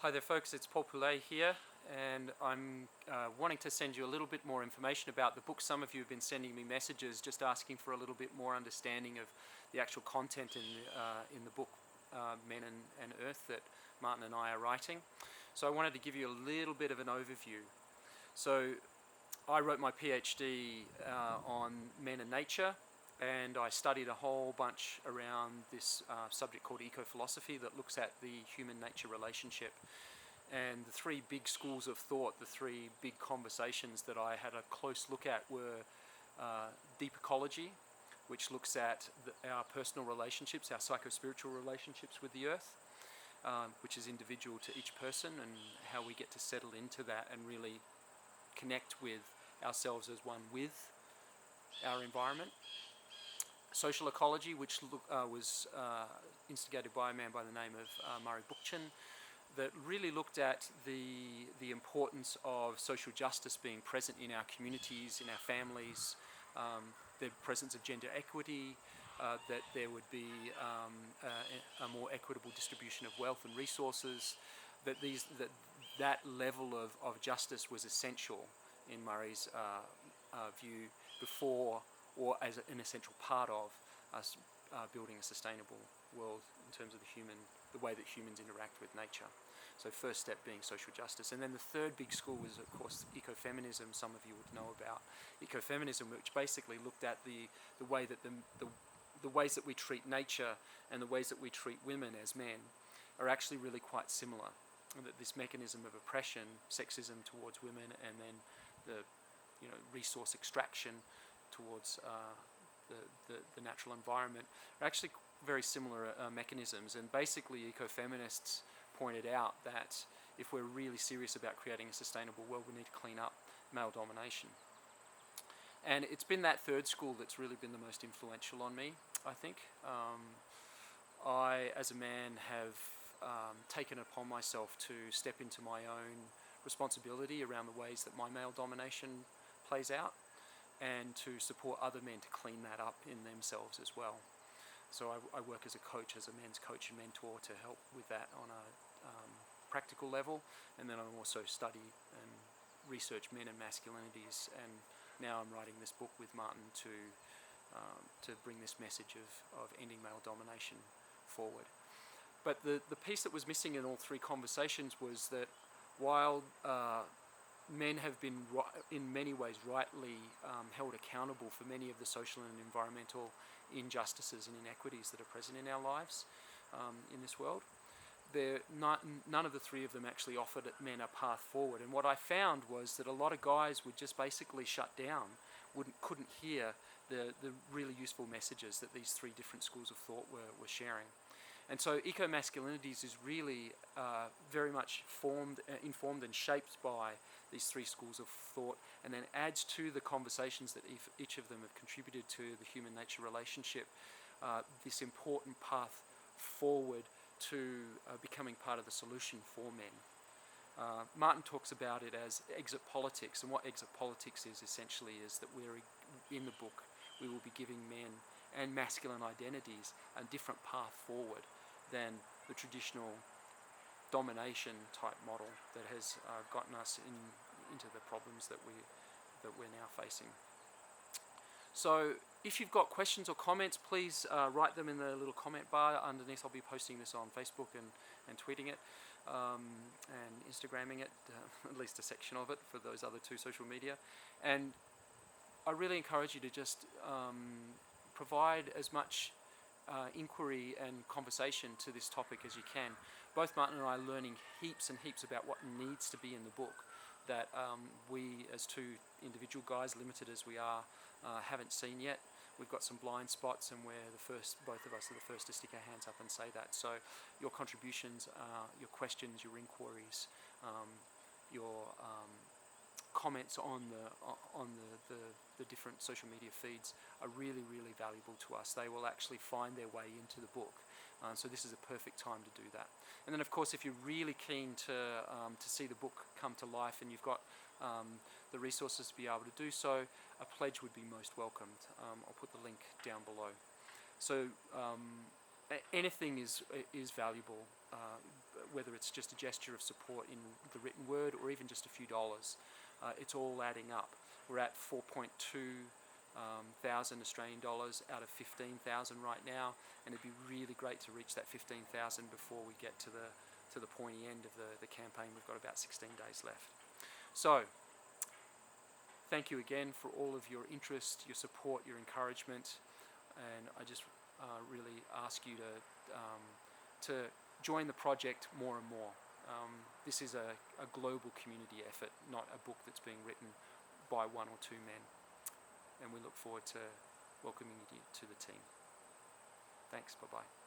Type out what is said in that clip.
Hi there folks, it's Paul Poulet here, and I'm wanting to send you a little bit more information about the book. Some of you have been sending me messages just asking for a little bit more understanding of the actual content in the book Men and Earth that Martin and I are writing. So I wanted to give you a little bit of an overview. So I wrote my PhD on men and nature, and I studied a whole bunch around this subject called eco-philosophy that looks at the human-nature relationship. And the three big schools of thought, the three big conversations that I had a close look at were deep ecology, which looks at our personal relationships, our psycho-spiritual relationships with the earth, which is individual to each person, and how we get to settle into that and really connect with ourselves as one with our environment. Social ecology, which was instigated by a man by the name of Murray Bookchin, that really looked at the importance of social justice being present in our communities, in our families, the presence of gender equity, that there would be a more equitable distribution of wealth and resources, that level of justice was essential in Murray's view before, or as an essential part of us building a sustainable world in terms of the way that humans interact with nature. So first step being social justice. And then the third big school was, of course, ecofeminism. Some of you would know about ecofeminism, which basically looked at the way that the ways that we treat nature and the ways that we treat women as men are actually really quite similar. And that this mechanism of oppression, sexism towards women, and then the resource extraction towards the natural environment are actually very similar mechanisms. And basically ecofeminists pointed out that if we're really serious about creating a sustainable world, we need to clean up male domination. And it's been that third school that's really been the most influential on me, I think. I, as a man, have taken it upon myself to step into my own responsibility around the ways that my male domination plays out, and to support other men to clean that up in themselves as well. So I work as a coach, as a men's coach and mentor, to help with that on a practical level, and then I also study and research men and masculinities, and now I'm writing this book with Martin to bring this message of ending male domination forward. But the piece that was missing in all three conversations was that while men have been, in many ways, rightly held accountable for many of the social and environmental injustices and inequities that are present in our lives in this world, none of the three of them actually offered men a path forward. And what I found was that a lot of guys would just basically shut down, couldn't hear the really useful messages that these three different schools of thought were sharing. And so Ecomasculinities is really very much informed and shaped by these three schools of thought, and then adds to the conversations that each of them have contributed to the human-nature relationship, this important path forward to becoming part of the solution for men. Martin talks about it as exit politics, and what exit politics is essentially is that in the book we will be giving men and masculine identities a different path forward than the traditional domination type model that has gotten us into the problems that we're now facing. So if you've got questions or comments, please write them in the little comment bar underneath. I'll be posting this on Facebook and tweeting it and Instagramming it, at least a section of it for those other two social media. And I really encourage you to just provide as much inquiry and conversation to this topic as you can. Both Martin and I are learning heaps and heaps about what needs to be in the book that we, as two individual guys, limited as we are, haven't seen yet. We've got some blind spots, and we're both of us are the first to stick our hands up and say that. So your contributions, your questions, your inquiries, your comments on the different social media feeds are really, really valuable to us. They will actually find their way into the book. So this is a perfect time to do that. And then, of course, if you're really keen to see the book come to life, and you've got the resources to be able to do so, a pledge would be most welcomed. I'll put the link down below. So anything is valuable. whether it's just a gesture of support in the written word or even just a few dollars, it's all adding up. We're at 4.2 thousand Australian dollars out of 15,000 right now, and it'd be really great to reach that 15,000 before we get to the pointy end of the campaign. We've got about 16 days left. So, thank you again for all of your interest, your support, your encouragement, and I just really ask you to join the project more and more. This is a global community effort, not a book that's being written by one or two men. And we look forward to welcoming you to the team. Thanks, bye-bye.